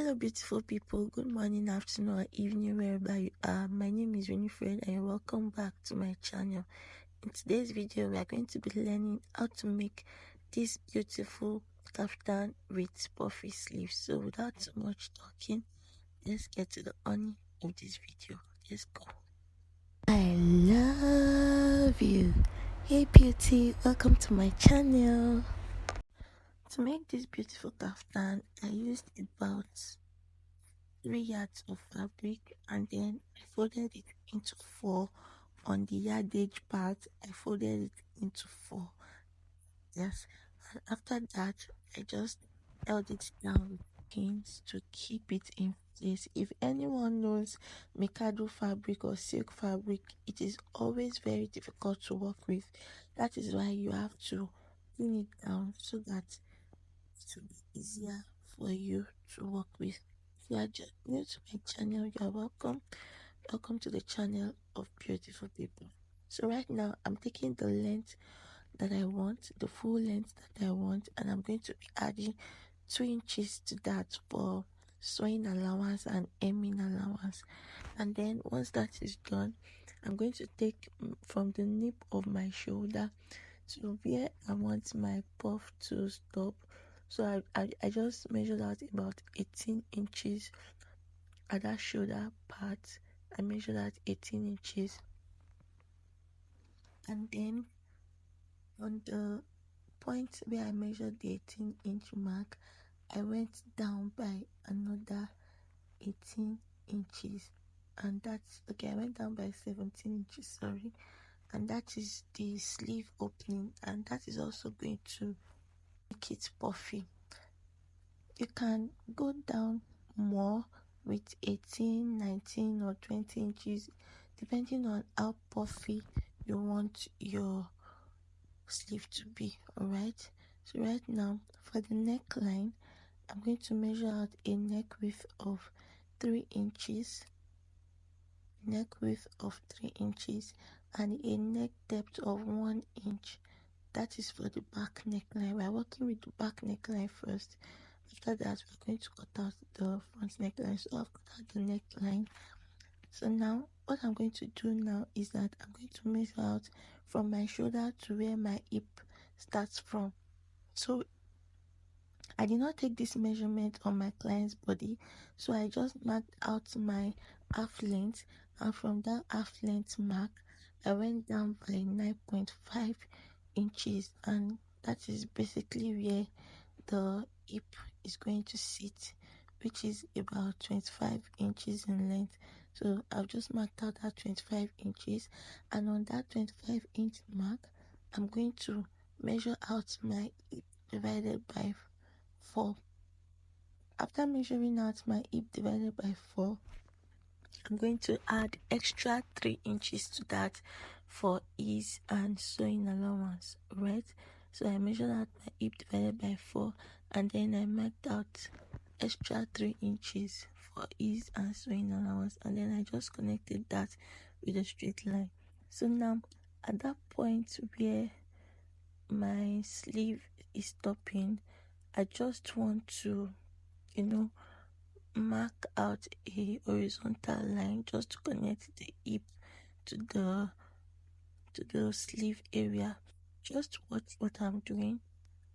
Hello beautiful people, good morning, afternoon or evening wherever you are. My name is Winifred and welcome back to my channel. In today's video we are going to be learning how to make this beautiful kaftan with puffy sleeves. So without too much talking, let's get to the honey of this video. Let's go. I love you. Hey beauty, welcome to my channel. To make this beautiful kaftan, I used about 3 yards of fabric and then I folded it into 4. On the yardage part I folded it into 4. Yes, and after that I just held it down with pins to keep it in place. If anyone knows Mikado fabric or silk fabric, it is always very difficult to work with. That is why you have to pin it down so that it will be easier for you to work with. If you are just new to my channel, you are welcome. Welcome to the channel of beautiful people. So right now I'm taking the length that I want, the full length that I want, and I'm going to be adding 2 inches to that for sewing allowance and hemming allowance. And then once that is done, I'm going to take from the nape of my shoulder to where I want my puff to stop. So I just measured out about 18 inches at that shoulder part. I measured out 18 inches, and then on the point where I measured the 18-inch mark, I went down by another 18 inches, and that's okay. I went down by 17 inches, sorry, and that is the sleeve opening, and that is also going to make it puffy. You can go down more with 18, 19 or 20 inches depending on how puffy you want your sleeve to be. Alright, so right now for the neckline, I'm going to measure out a neck width of 3 inches, neck width of 3 inches, and a neck depth of 1 inch. That is for the back neckline. We're working with the back neckline first. After that, we're going to cut out the front neckline. So I've cut out the neckline. So now, what I'm going to do now is that I'm going to measure out from my shoulder to where my hip starts from. So I did not take this measurement on my client's body, so I just marked out my half length, and from that half length mark I went down by 9.5 inches, and that is basically where the hip is going to sit, which is about 25 inches in length. So I've just marked out that 25 inches, and on that 25-inch mark I'm going to measure out my hip divided by 4. After measuring out my hip divided by 4, I'm going to add extra 3 inches to that for ease and sewing allowance, right? So I measured out my hip divided by 4, and then I marked out extra 3 inches for ease and sewing allowance, and then I just connected that with a straight line. So now at that point where my sleeve is stopping, I just want to, mark out a horizontal line just to connect the hip to the sleeve area. Just watch what I'm doing.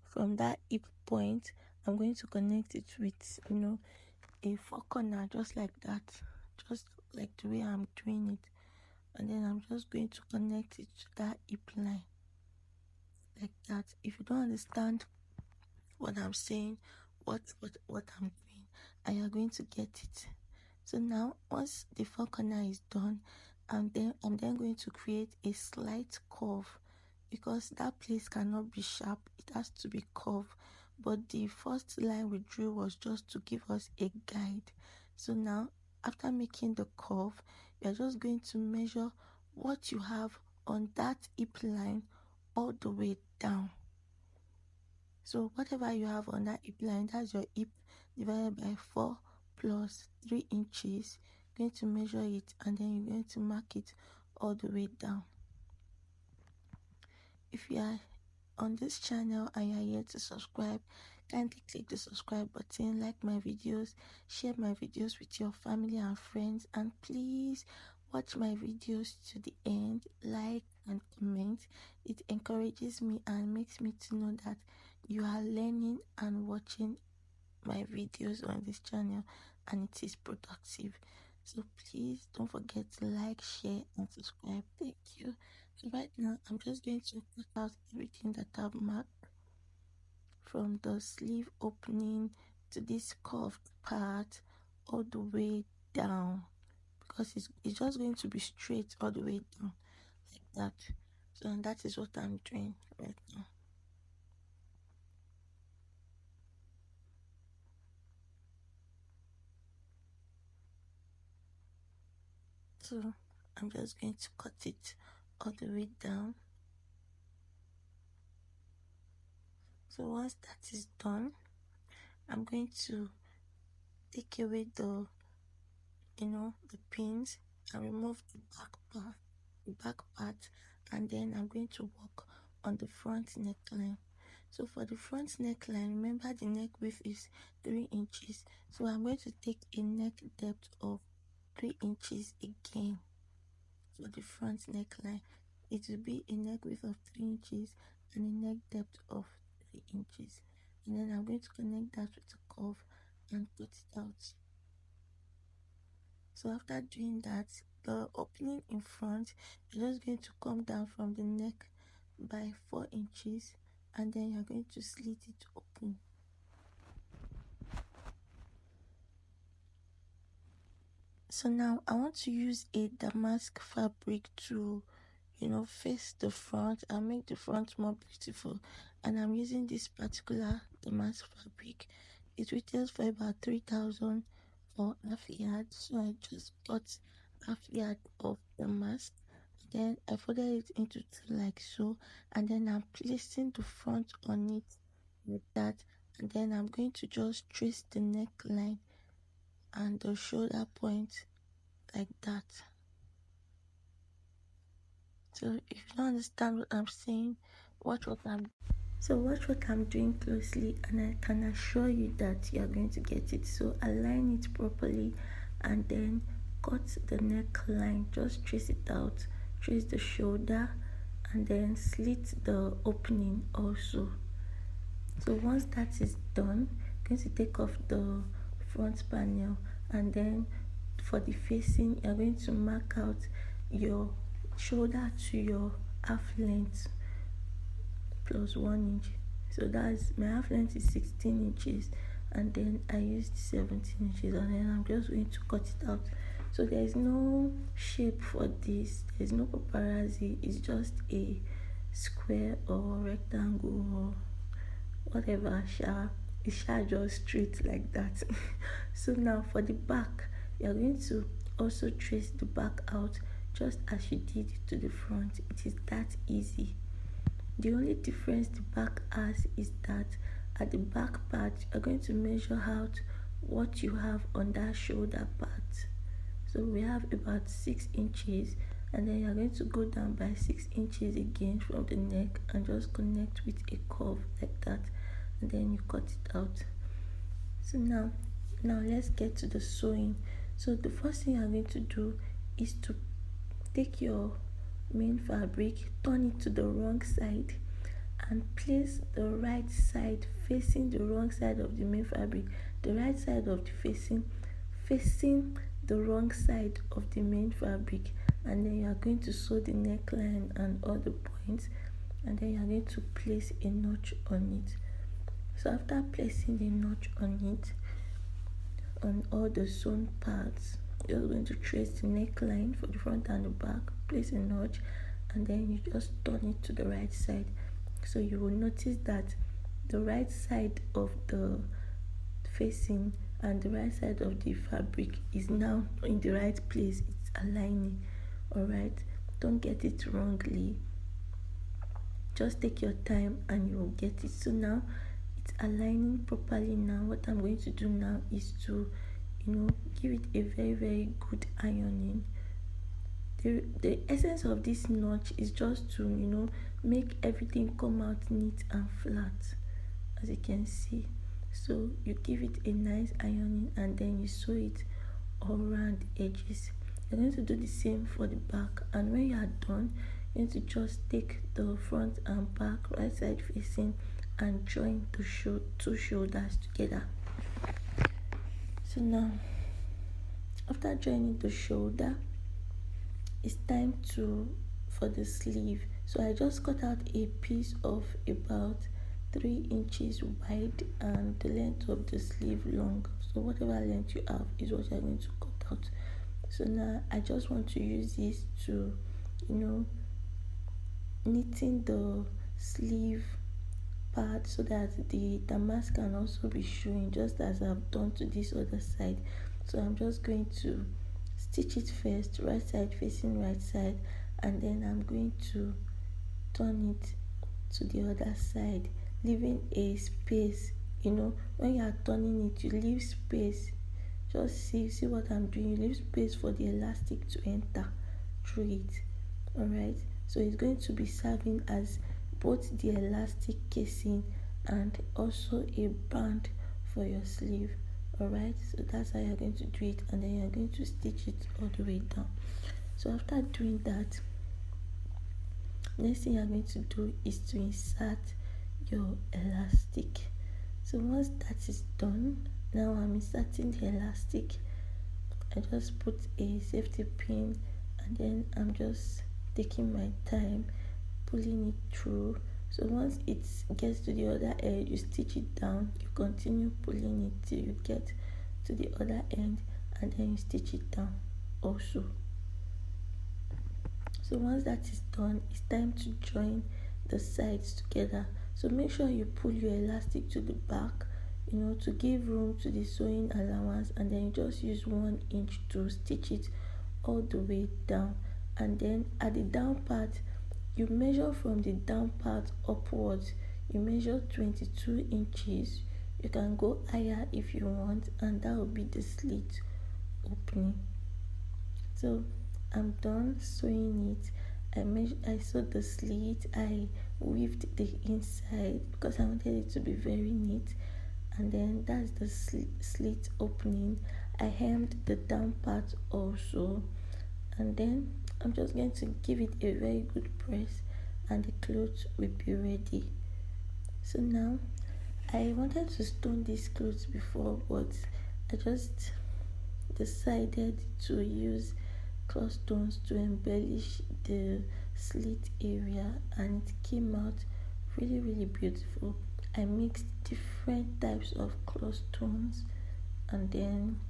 From that hip point, I'm going to connect it with a 4 corner, just like that, just like the way I'm doing it, and then I'm just going to connect it to that hip line like that. If you don't understand what I'm saying, what I'm doing, and you're going to get it. So now once the 4 corner is done, I'm then going to create a slight curve, because that place cannot be sharp, it has to be curved. But the first line we drew was just to give us a guide. So now after making the curve, you're just going to measure what you have on that hip line all the way down. So whatever you have on that hip line, that's your hip divided by 4 plus 3 inches. You're going to measure it, and then you're going to mark it all the way down. If you are on this channel and you are yet to subscribe, Kindly click the subscribe button, like my videos, share my videos with your family and friends, and please watch my videos to the end, like and comment. It encourages me and makes me to know that you are learning and watching my videos on this channel and it is productive. So please don't forget to like, share and subscribe. Thank you. So right now I'm just going to cut out everything that I've marked from the sleeve opening to this curved part all the way down, because it's just going to be straight all the way down like that. So and that is what I'm doing right now. So I'm just going to cut it all the way down. So once that is done, I'm going to take away the pins and remove the back part, and then I'm going to work on the front neckline. So for the front neckline, remember the neck width is 3 inches. So I'm going to take a neck depth of 3 inches again. For the front neckline, it will be a neck width of 3 inches and a neck depth of 3 inches. And then I'm going to connect that with a curve and cut it out. So after doing that, the opening in front, you're just going to come down from the neck by 4 inches, and then you're going to slit it open. So now I want to use a damask fabric to face the front and make the front more beautiful, and I'm using this particular damask fabric. It retails for about 3,000 for half yard, so I just got half yard of damask, then I folded it into two like so, and then I'm placing the front on it with that, and then I'm going to just trace the neckline and the shoulder point like that. So if you don't understand what I'm saying, watch what I'm doing closely, and I can assure you that you are going to get it. So align it properly and then cut the neckline. Just trace it out, trace the shoulder, and then slit the opening also. So once that is done, I'm going to take off the front panel, and then for the facing, you're going to mark out your shoulder to your half length plus 1 inch. So that's my half length is 16 inches, and then I used 17 inches, and then I'm just going to cut it out. So there is no shape for this, there's no paparazzi, it's just a square or rectangle or whatever. It's just straight like that. So now for the back, you're going to also trace the back out just as you did to the front. It is that easy. The only difference the back has is that at the back part, you're going to measure out what you have on that shoulder part. So we have about 6 inches, and then you're going to go down by 6 inches again from the neck and just connect with a curve like that, and then you cut it out. So now let's get to the sewing. So the first thing you're going to do is to take your main fabric, turn it to the wrong side, and place the right side facing the wrong side of the main fabric, the right side of the facing the wrong side of the main fabric, and then you are going to sew the neckline and all the points, and then you are going to place a notch on it. So after placing the notch on it, on all the sewn parts, you're going to trace the neckline for the front and the back, place a notch, and then you just turn it to the right side. So you will notice that the right side of the facing and the right side of the fabric is now in the right place. It's aligning. All right, don't get it wrongly, just take your time and you will get it. So now it's aligning properly. Now what I'm going to do now is to give it a very, very good ironing. The essence of this notch is just to make everything come out neat and flat, as you can see. So you give it a nice ironing and then you sew it all around the edges. You're going to do the same for the back, and when you are done, you need to just take the front and back right side facing and join the two shoulders together. So now, after joining the shoulder, it's time for the sleeve. So I just cut out a piece of about 3 inches wide and the length of the sleeve long. So whatever length you have is what you're going to cut out. So now I just want to use this to, knitting the sleeve part so that the damask can also be showing, just as I've done to this other side. So I'm just going to stitch it first, right side facing right side, and then I'm going to turn it to the other side, leaving a space. When you are turning it, you leave space. Just see what I'm doing. You leave space for the elastic to enter through it. Alright, so it's going to be serving as both the elastic casing and also a band for your sleeve. Alright, so that's how you're going to do it, and then you're going to stitch it all the way down. So after doing that, next thing you're going to do is to insert your elastic. So once that is done, now I'm inserting the elastic. I just put a safety pin, and then I'm just taking my time pulling it through. So once it gets to the other edge, you stitch it down, you continue pulling it till you get to the other end, and then you stitch it down also. So once that is done, it's time to join the sides together. So make sure you pull your elastic to the back, to give room to the sewing allowance, and then you just use 1 inch to stitch it all the way down. And then at the down part, you measure from the down part upwards. You measure 22 inches. You can go higher if you want, and that will be the slit opening. So I'm done sewing it. I sewed the slit. I weaved the inside because I wanted it to be very neat, and then that's the slit opening. I hemmed the down part also, and then I'm just going to give it a very good press, and the clothes will be ready. So now, I wanted to stone these clothes before, but I just decided to use cloth stones to embellish the slit area, and it came out really beautiful. I mixed different types of cloth stones, and then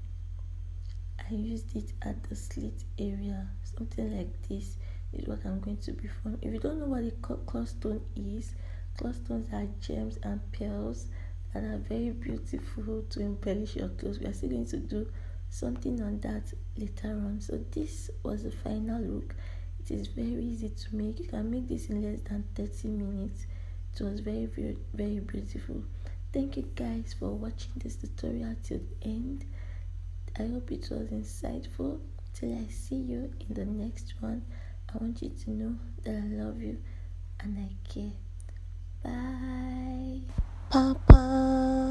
I used it at the slit area. Something like this is what I'm going to be from. If you don't know what a cloth stone is, cloth stones are gems and pearls that are very beautiful to embellish your clothes. We are still going to do something on that later on. So this was the final look. It is very easy to make. You can make this in less than 30 minutes. It was very beautiful. Thank you guys for watching this tutorial till the end. I hope it was insightful. Till I see you in the next one, I want you to know that I love you and I care. Bye. Papa.